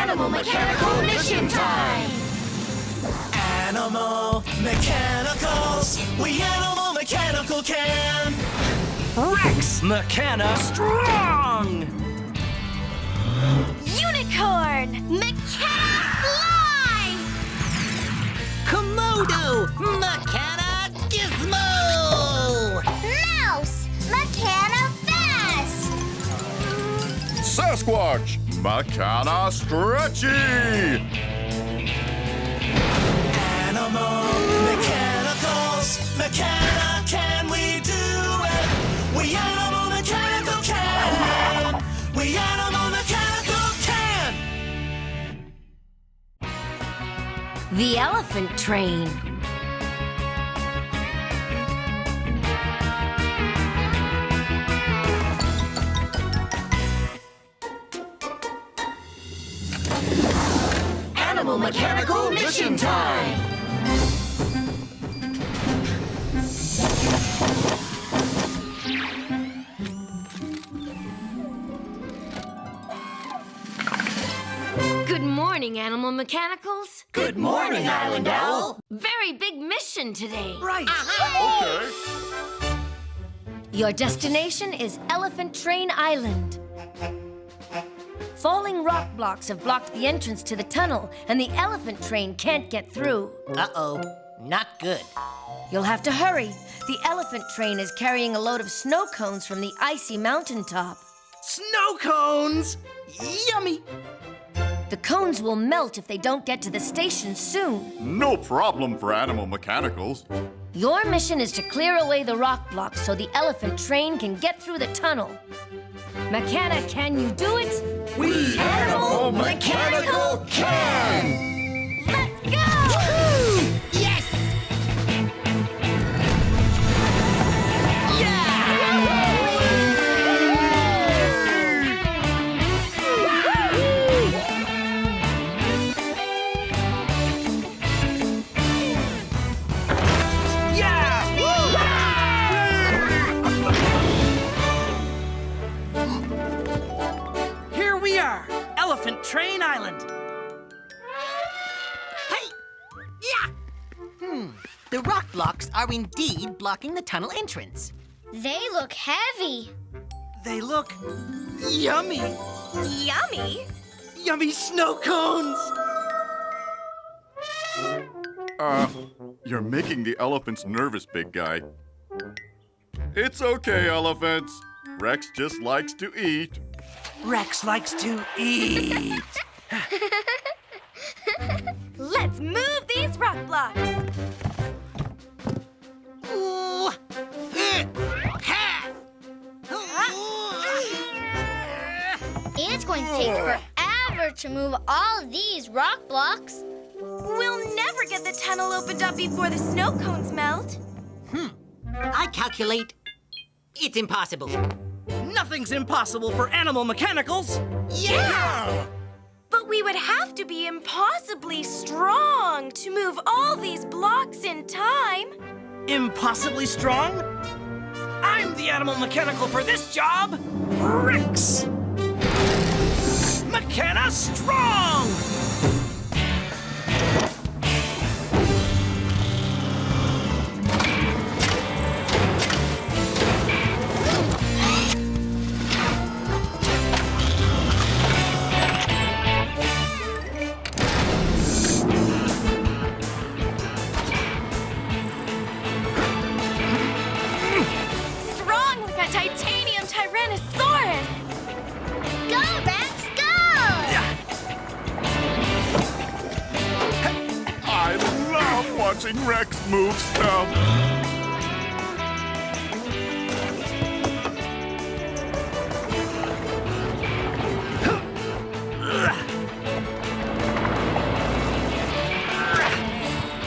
Animal Mechanical Mission Time! Animal Mechanicals, we Animal Mechanical can! Rex! McKenna strong! Unicorn! McKenna fly! Komodo! Mechana gizmo! Mouse! McKenna fast! Sasquatch! Mechana stretchy! Animal Mechanicals, Mechana can we do it? We Animal Mechanical can! We Animal Mechanical can! The elephant train. Animal Mechanical Mission Time! Good morning, Animal Mechanicals. Good morning, Island Owl! Very big mission today. Right! Okay. Your destination is Elephant Train Island. Falling rock blocks have blocked the entrance to the tunnel, and the elephant train can't get through. Uh-oh, not good. You'll have to hurry. The elephant train is carrying a load of snow cones from the icy mountaintop. Snow cones! Yummy! The cones will melt if they don't get to the station soon. No problem for Animal Mechanicals. Your mission is to clear away the rock blocks so the elephant train can get through the tunnel. McKenna, can you do it? We Animal Mechanical can! Let's go! Yes! Here we are, Elephant Train Island. Hey! Yeah! The rock blocks are indeed blocking the tunnel entrance. They look heavy. They look yummy. Yummy? Yummy snow cones! You're making the elephants nervous, big guy. It's okay, elephants. Rex just likes to eat. Rex likes to eat. Let's move these rock blocks. Ooh. Ha. It's going to take forever to move all of these rock blocks. We'll never get the tunnel opened up before the snow cones melt. I calculate it's impossible. Nothing's impossible for Animal Mechanicals. Yeah! But we would have to be impossibly strong to move all these blocks in time. Impossibly strong? I'm the Animal Mechanical for this job, Rex! McKenna strong! Strong like a titanium tyrannosaurus. Go, Rex, go! I love watching Rex move stuff.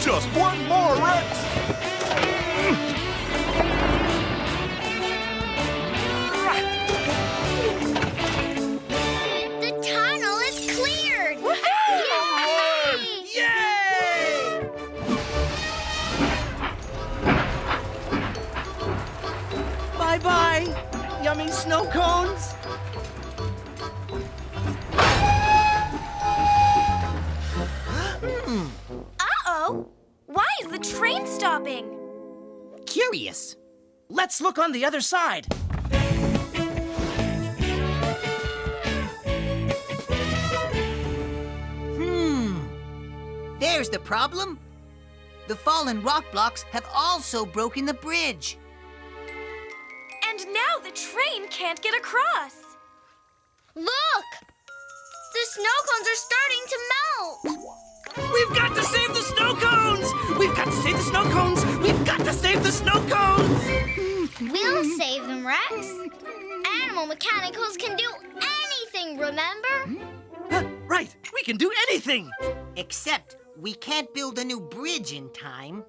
Just one more, Rex! The tunnel is cleared! Yay! Let's look on the other side. There's the problem. The fallen rock blocks have also broken the bridge. And now the train can't get across. Look! The snow cones are starting to melt. We've got to save the snow cones! We've got to save the snow cones! We've got to save the snow cones! We'll save them, Rex. Animal mechanicals can do anything, remember? Right, we can do anything! Except we can't build a new bridge in time.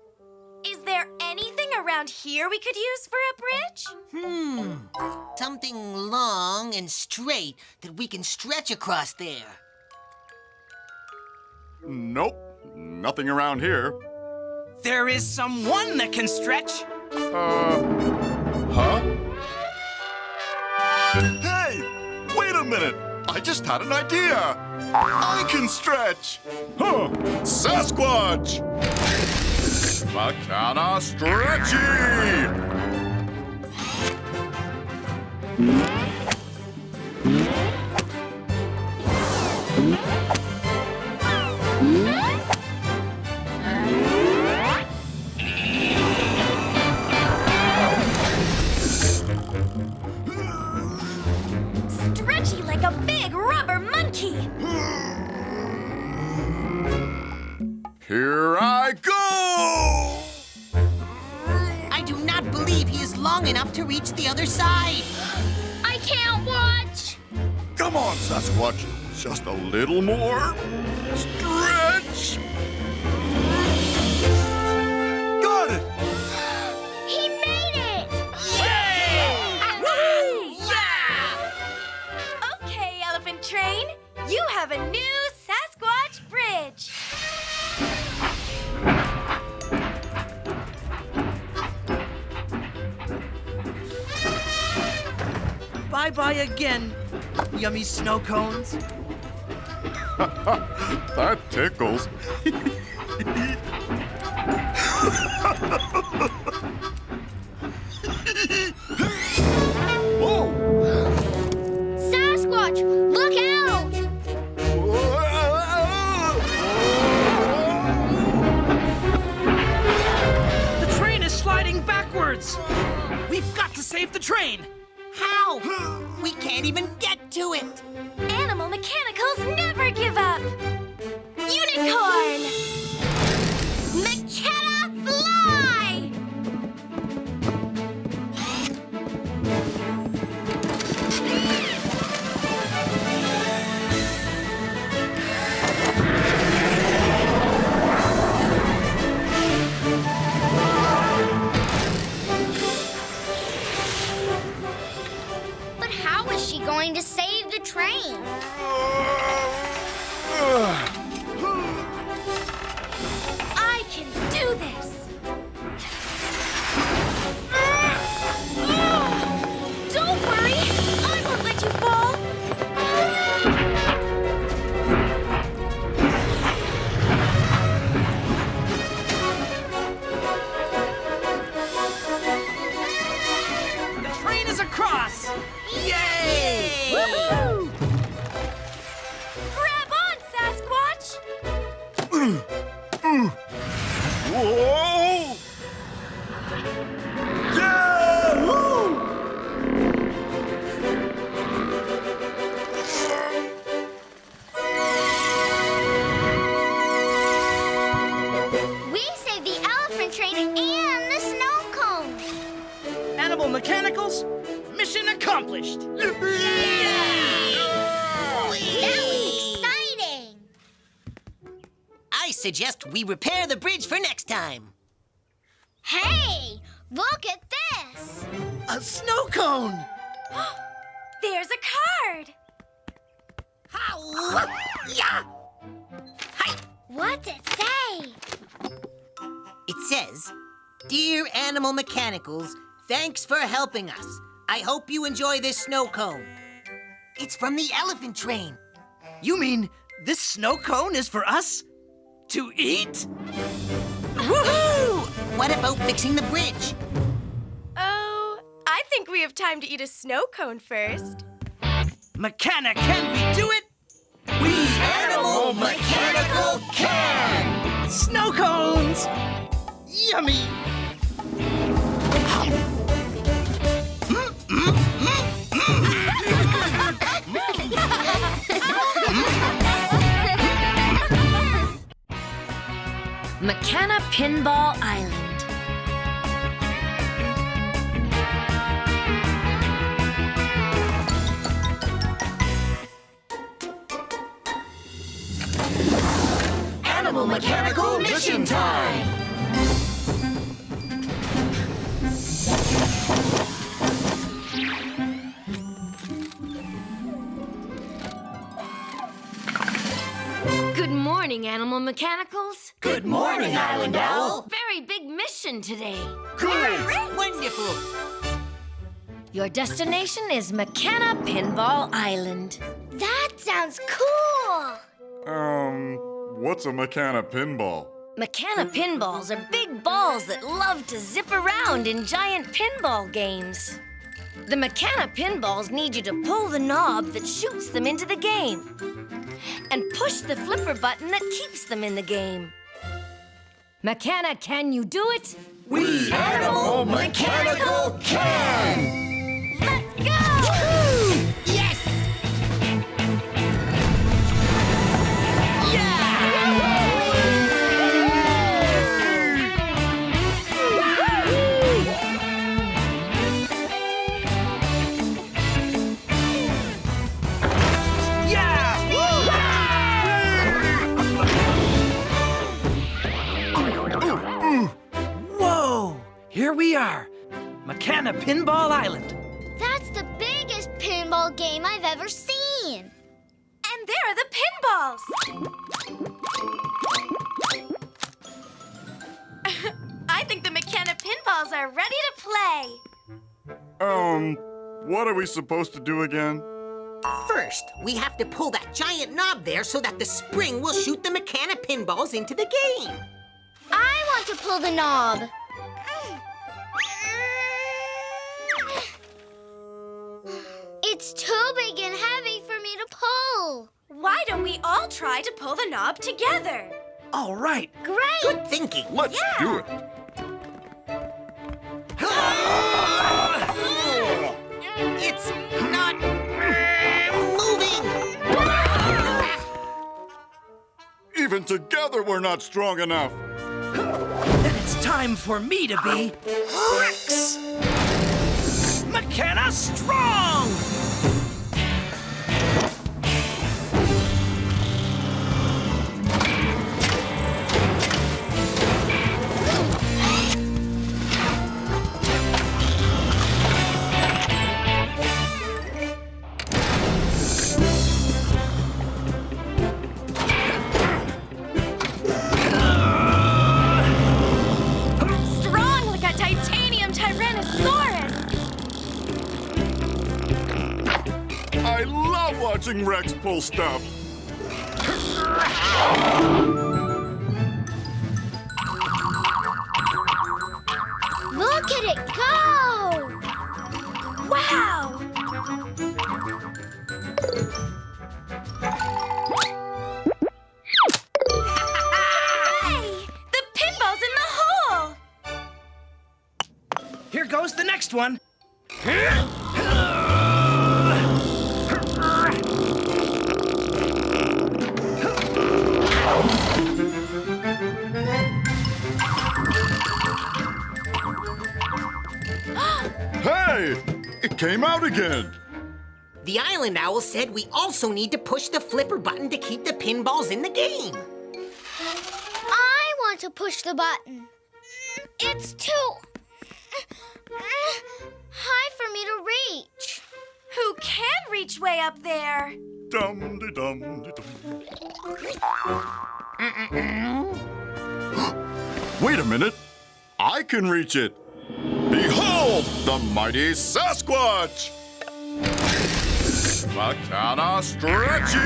Is there anything around here we could use for a bridge? Something long and straight that we can stretch across there. Nope, nothing around here. There is someone that can stretch. Huh? Hey, wait a minute. I just had an idea. I can stretch. Huh, Sasquatch. Mechana stretchy. Stretchy like a big rubber monkey. Here I go! I do not believe he is long enough to reach the other side. I can't watch. Come on, Sasquatch. Just a little more. Stretch. Got it! He made it! Okay, elephant train. You have a new Sasquatch bridge. Bye-bye again, yummy snow cones. That tickles. Whoa! Sasquatch, look out! The train is sliding backwards. We've got to save the train. How? We can't even get to it. Animal mechanicals never give up. Unicorn! Mechana, fly! But how is she going to save the train? I can do this. Don't worry, I won't let you fall. The train is across. Yay! Woohoo! Grab on, Sasquatch. Whoa! Yahoo! We saved the elephant train and the snow cones. Animal mechanicals, mission accomplished. That was exciting. I suggest we repair the bridge for next time. Hey, look at this. A snow cone. There's a card. Yeah. What's it say? It says, "Dear Animal Mechanicals, thanks for helping us. I hope you enjoy this snow cone." It's from the elephant train. You mean this snow cone is for us to eat? Woohoo! What about fixing the bridge? Oh, think we have time to eat a snow cone first. McKenna, can we do it? We Animal Mechanical can! Snow cones! Yummy! Mechana Pinball Island. Animal Mechanical Mission Time! Good morning, Animal Mechanicals. Good morning, Island Owl! Very big mission today. Good! Wonderful. Your destination is Mechana Pinball Island. That sounds cool. What's a Mechana pinball? Mechana pinballs are big balls that love to zip around in giant pinball games. The Mechana pinballs need you to pull the knob that shoots them into the game and push the flipper button that keeps them in the game. Mechana, can you do it? We Animal Mechanical can! Let's go! Yes! Whoa! Here we are, Mechana Pinball Island. That's the biggest pinball game I've ever seen. And there are the pinballs. I think the Mechana pinballs are ready to play. What are we supposed to do again? First, we have to pull that giant knob there so that the spring will shoot the Mechana pinballs into the game. I want to pull the knob. It's too big and heavy for me to pull. Why don't we all try to pull the knob together? All right. Great! Good thinking. Let's do it. It's not moving. Even together, we're not strong enough. Then it's time for me to be Rex! Mechana strong! Strong like a titanium tyrannosaurus. I love watching Rex pull stuff. Look at it go! Wow! Hey! The pinball's in the hole! Here goes the next one. Hey! It came out again. The Island Owl said we also need to push the flipper button to keep the pinballs in the game. I want to push the button. It's too high for me to reach. Who can reach way up there? Dum-de-dum-de-dum. Wait a minute. I can reach it. Behold, the mighty Sasquatch! Mechana stretchy!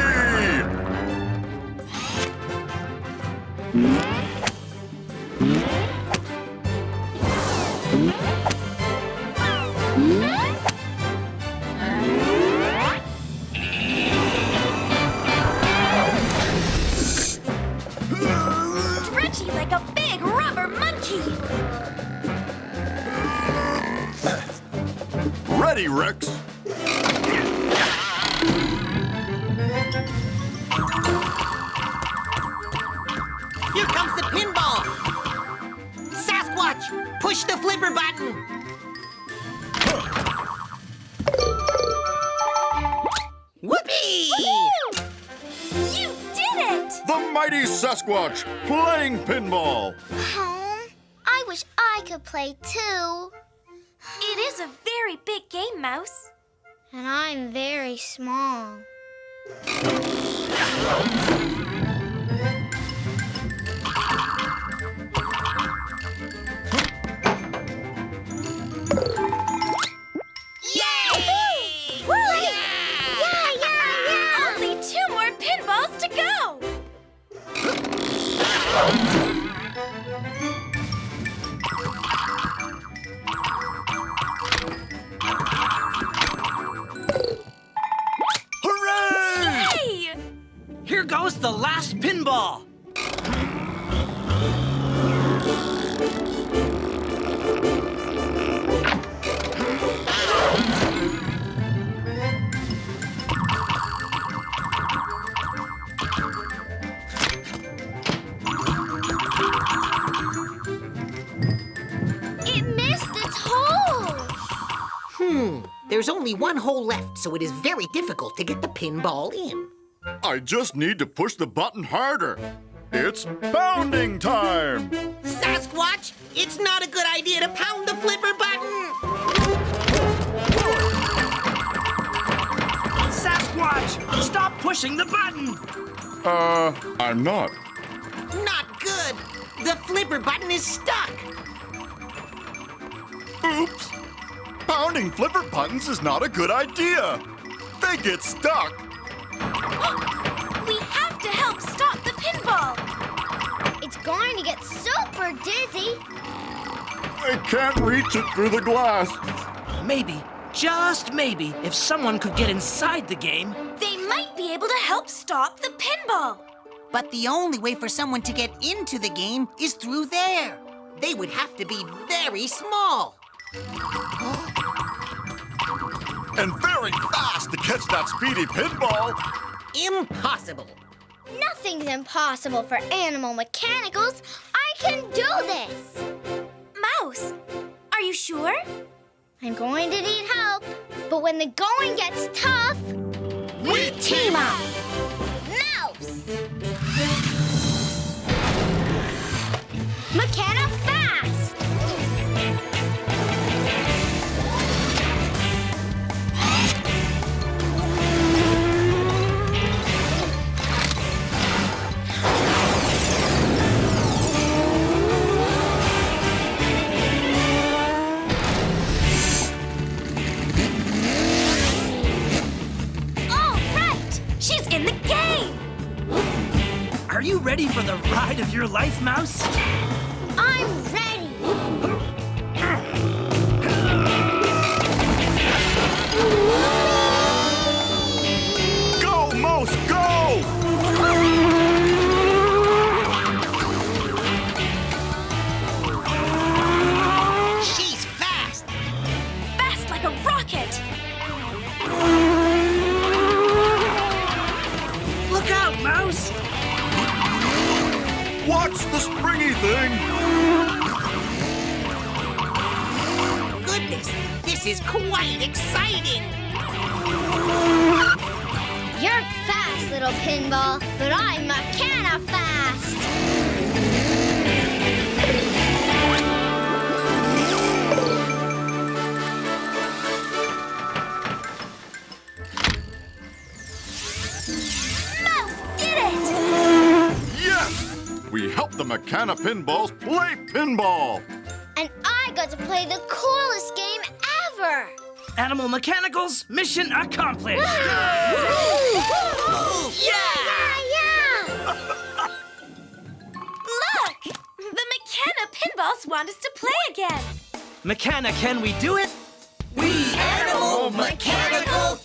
mighty Sasquatch playing pinball. Home? I wish I could play too. It is a very big game, Mouse. And I'm very small. Only 2 more pinballs to go. Hooray! Hey! Here goes the last pinball. It missed its hole. There's only one hole left, so it is very difficult to get the pinball in. I just need to push the button harder. It's pounding time! Sasquatch, it's not a good idea to pound the flipper button! Sasquatch, stop pushing the button. I'm not. Not good! The flipper button is stuck! Oops! Pounding flipper buttons is not a good idea. They get stuck. We have to help stop the pinball. It's going to get super dizzy. I can't reach it through the glass. Maybe, just maybe, if someone could get inside the game. They might be able to help stop the pinball. But the only way for someone to get into the game is through there. They would have to be very small. And very fast to catch that speedy pinball. Impossible. Nothing's impossible for animal mechanicals. I can do this. Mouse, are you sure? I'm going to need help. But when the going gets tough, We team up! Mouse! Mechana fast! All right, she's in the game. Are you ready for the ride of your life, Mouse? I'm ready! Go, Mouse, go! She's fast! Fast like a rocket. Look out, Mouse! Watch the springy thing. Goodness, this is quite exciting! You're fast, little pinball, but I'm Mechana fast! Mouse did it. Yes! We helped the Mechana pinballs play pinball. And I got to play the coolest game ever! Animal Mechanicals, mission accomplished! Yeah! Look, the McKenna pinballs want us to play again. Mechana, can we do it? We Animal Mechanical